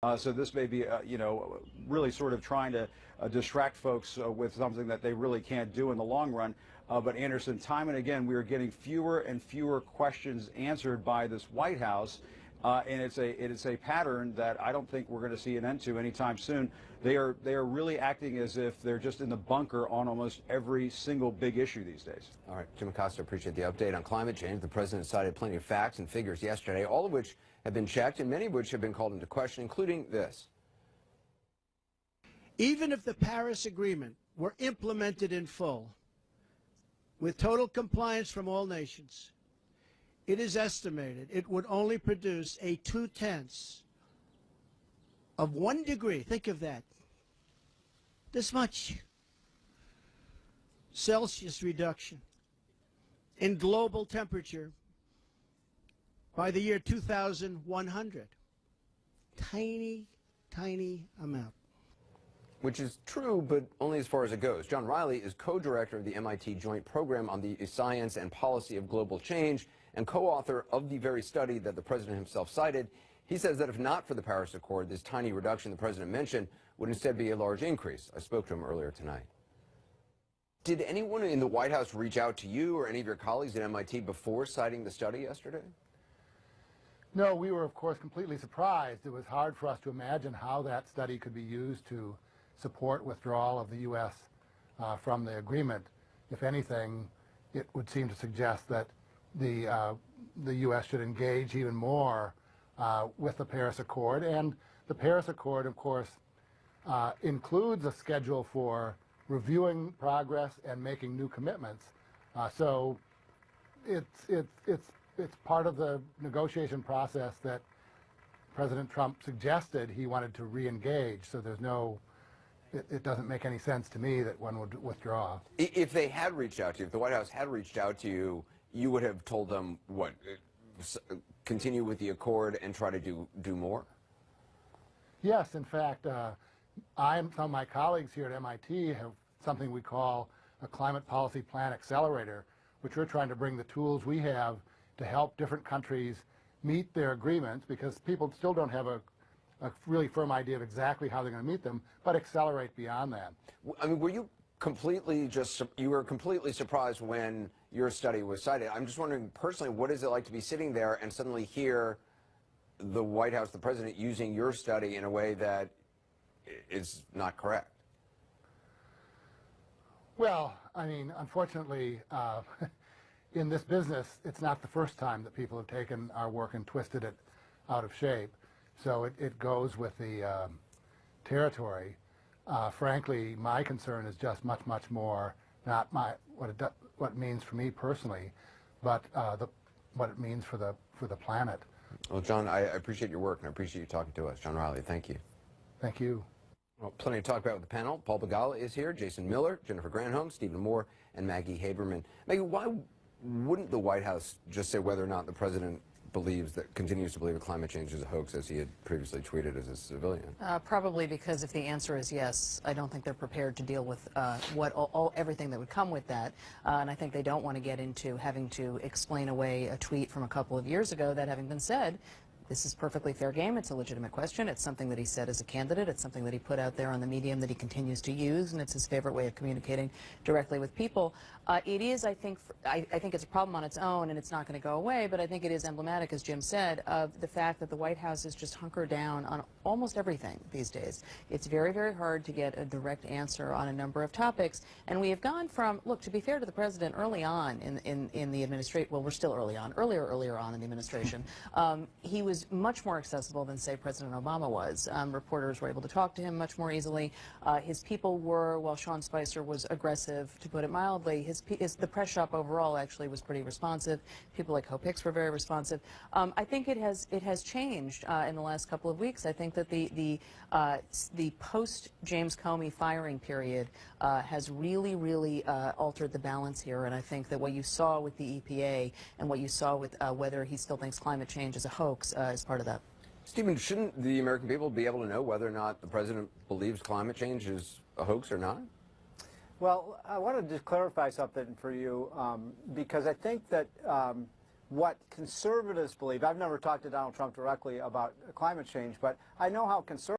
So this may be, really sort of trying to distract folks with something that they really can't do in the long run. But Anderson, time and again, we are getting fewer and fewer questions answered by this White House. And it is a pattern that I don't think we're going to see an end to anytime soon. They are really acting as if they're just in the bunker on almost every single big issue these days. All right, Jim Acosta, appreciate the update on climate change. The president cited plenty of facts and figures yesterday, all of which have been checked and many of which have been called into question, including this. Even if the Paris Agreement were implemented in full, with total compliance from all nations, it is estimated it would only produce a 0.2 of 1 degree. Think of that. This much Celsius reduction in global temperature by the year 2100. Tiny, tiny amount. Which is true, but only as far as it goes. John Riley is co-director of the MIT Joint Program on the Science and Policy of Global Change and co-author of the very study that the president himself cited. He says that if not for the Paris Accord, this tiny reduction the president mentioned would instead be a large increase. I spoke to him earlier tonight. Did anyone in the White House reach out to you or any of your colleagues at MIT before citing the study yesterday? No, we were, of course, completely surprised. It was hard for us to imagine how that study could be used to support withdrawal of the U.S. From the agreement. If anything, it would seem to suggest that the U.S. should engage even more with the Paris Accord. And the Paris Accord, of course, includes a schedule for reviewing progress and making new commitments. So it's part of the negotiation process that President Trump suggested he wanted to re-engage. So there's no, it doesn't make any sense to me that one would withdraw. If they had reached out to you, if the White House had reached out to you, you would have told them what? Continue with the accord and try to do more? Yes, in fact, some of my colleagues here at MIT have something we call a Climate Policy Plan Accelerator, which we're trying to bring the tools we have to help different countries meet their agreements, because people still don't have a really firm idea of exactly how they're going to meet them, but accelerate beyond that. I mean, were you completely surprised when your study was cited? I'm just wondering personally, what is it like to be sitting there and suddenly hear the White House, the president, using your study in a way that is not correct? Well, I mean, unfortunately, in this business, it's not the first time that people have taken our work and twisted it out of shape. So it goes with the territory. Frankly, my concern is just much more not what it means for me personally, but what it means for the planet. Well, John, I appreciate your work and I appreciate you talking to us. John Riley, thank you. Thank you. Well, plenty to talk about with the panel. Paul Begala is here, Jason Miller, Jennifer Granholm, Stephen Moore, and Maggie Haberman. Maggie, why wouldn't the White House just say whether or not the president continues to believe that climate change is a hoax, as he had previously tweeted as a civilian? Probably because if the answer is yes, I don't think they're prepared to deal with everything that would come with that. And I think they don't want to get into having to explain away a tweet from a couple of years ago. That having been said, this is perfectly fair game. It's a legitimate question. It's something that he said as a candidate. It's something that he put out there on the medium that he continues to use, and it's his favorite way of communicating directly with people. It is, I think it's a problem on its own, and it's not going to go away, but I think it is emblematic, as Jim said, of the fact that the White House is just hunkered down on almost everything these days. It's very, very hard to get a direct answer on a number of topics, and we have gone from, look, to be fair to the president, early on in the administration, well, we're still early on, earlier on in the administration, he was much more accessible than, say, President Obama was. Reporters were able to talk to him much more easily. His people were, while Sean Spicer was aggressive, to put it mildly, the press shop overall actually was pretty responsive. People like Hope Hicks were very responsive. I think it has changed in the last couple of weeks. I think that the post-James Comey firing period has really altered the balance here, and I think that what you saw with the EPA and what you saw with whether he still thinks climate change is a hoax is part of that. Stephen, shouldn't the American people be able to know whether or not the president believes climate change is a hoax or not? Well, I want to just clarify something for you, because I think that what conservatives believe. I've never talked to Donald Trump directly about climate change, but I know how conservatives